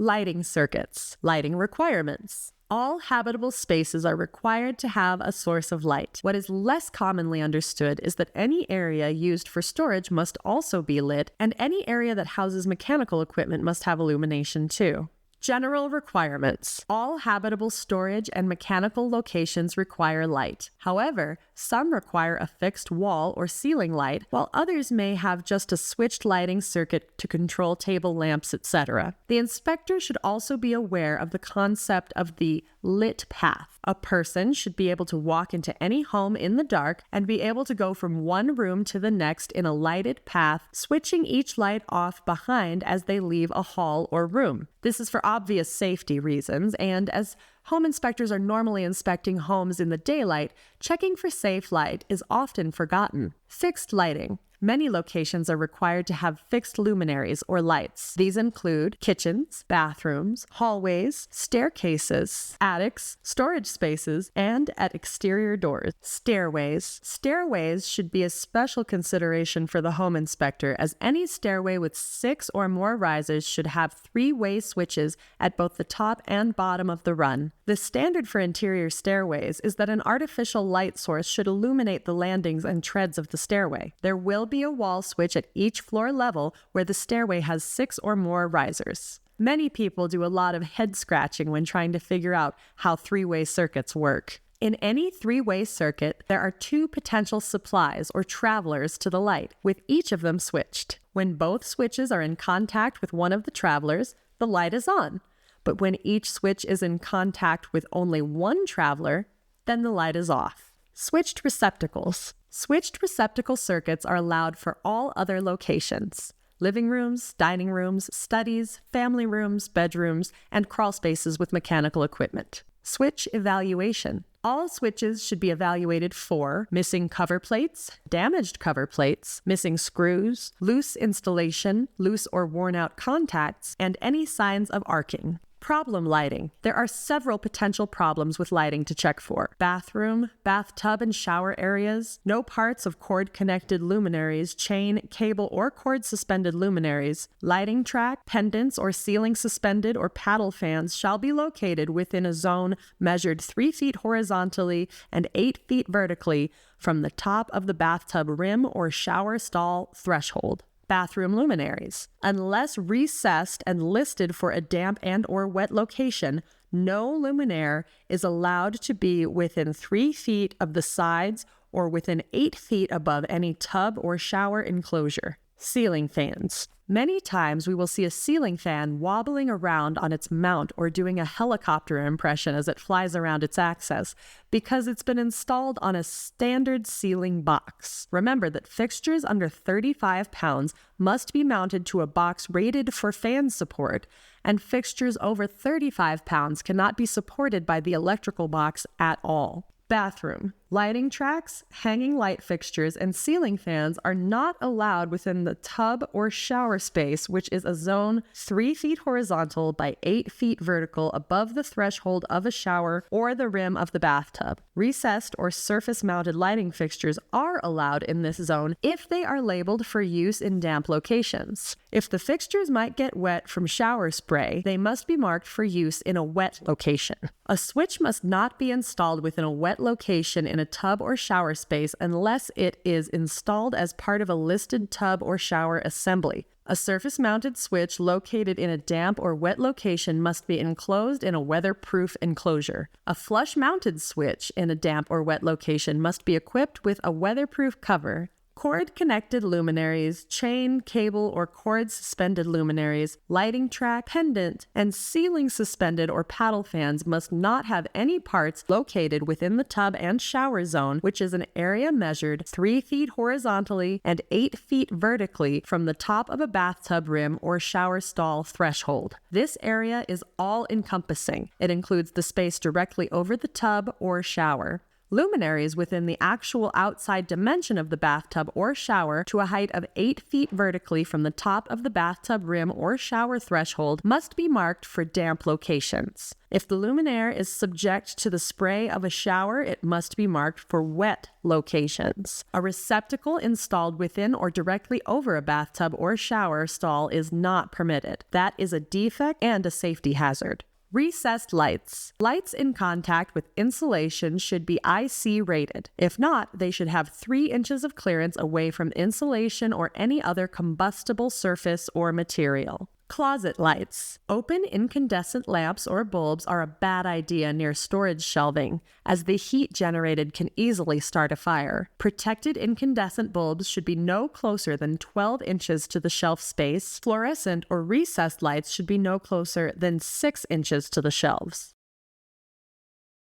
Lighting circuits. Lighting requirements. All habitable spaces are required to have a source of light. What is less commonly understood is that any area used for storage must also be lit, and any area that houses mechanical equipment must have illumination too. General requirements. All habitable storage and mechanical locations require light. However, some require a fixed wall or ceiling light, while others may have just a switched lighting circuit to control table lamps, etc. The inspector should also be aware of the concept of the lit path. A person should be able to walk into any home in the dark and be able to go from one room to the next in a lighted path, switching each light off behind as they leave a hall or room. This is for obvious safety reasons, and as home inspectors are normally inspecting homes in the daylight, checking for safe light is often forgotten. Fixed lighting. Many locations are required to have fixed luminaries or lights. These include kitchens, bathrooms, hallways, staircases, attics, storage spaces, and at exterior doors. Stairways. Stairways should be a special consideration for the home inspector, as any stairway with 6 or more risers should have 3-way switches at both the top and bottom of the run. The standard for interior stairways is that an artificial light source should illuminate the landings and treads of the stairway. There will be a wall switch at each floor level where the stairway has 6 or more risers. Many people do a lot of head scratching when trying to figure out how 3-way circuits work. In any 3-way circuit, there are 2 potential supplies or travelers to the light, with each of them switched. When both switches are in contact with one of the travelers, the light is on. But when each switch is in contact with only one traveler, then the light is off. Switched receptacles. Switched receptacle circuits are allowed for all other locations: living rooms, dining rooms, studies, family rooms, bedrooms, and crawl spaces with mechanical equipment. Switch evaluation. All switches should be evaluated for missing cover plates, damaged cover plates, missing screws, loose installation, loose or worn out contacts, and any signs of arcing. Problem lighting. There are several potential problems with lighting to check for: bathroom, bathtub and shower areas, no parts of cord-connected luminaries, chain, cable, or cord-suspended luminaries, lighting track, pendants, or ceiling suspended or paddle fans shall be located within a zone measured 3 feet horizontally and 8 feet vertically from the top of the bathtub rim or shower stall threshold. Bathroom luminaries. Unless recessed and listed for a damp and or wet location, no luminaire is allowed to be within 3 feet of the sides or within 8 feet above any tub or shower enclosure. Ceiling fans. Many times we will see a ceiling fan wobbling around on its mount or doing a helicopter impression as it flies around its axis because it's been installed on a standard ceiling box. Remember that fixtures under 35 pounds must be mounted to a box rated for fan support, and fixtures over 35 pounds cannot be supported by the electrical box at all. Bathroom. Lighting tracks, hanging light fixtures, and ceiling fans are not allowed within the tub or shower space, which is a zone 3 feet horizontal by 8 feet vertical above the threshold of a shower or the rim of the bathtub. Recessed or surface-mounted lighting fixtures are allowed in this zone if they are labeled for use in damp locations. If the fixtures might get wet from shower spray, they must be marked for use in a wet location. A switch must not be installed within a wet location in a tub or shower space unless it is installed as part of a listed tub or shower assembly. A surface-mounted switch located in a damp or wet location must be enclosed in a weatherproof enclosure. A flush-mounted switch in a damp or wet location must be equipped with a weatherproof cover. Cord-connected luminaries, chain, cable, or cord-suspended luminaries, lighting track, pendant, and ceiling-suspended or paddle fans must not have any parts located within the tub and shower zone, which is an area measured 3 feet horizontally and 8 feet vertically from the top of a bathtub rim or shower stall threshold. This area is all-encompassing. It includes the space directly over the tub or shower. Luminaries within the actual outside dimension of the bathtub or shower to a height of 8 feet vertically from the top of the bathtub rim or shower threshold must be marked for damp locations. If the luminaire is subject to the spray of a shower, it must be marked for wet locations. A receptacle installed within or directly over a bathtub or shower stall is not permitted. That is a defect and a safety hazard. Recessed lights. Lights in contact with insulation should be IC rated. If not, they should have 3 inches of clearance away from insulation or any other combustible surface or material. Closet lights. Open incandescent lamps or bulbs are a bad idea near storage shelving, as the heat generated can easily start a fire. Protected incandescent bulbs should be no closer than 12 inches to the shelf space. Fluorescent or recessed lights should be no closer than 6 inches to the shelves.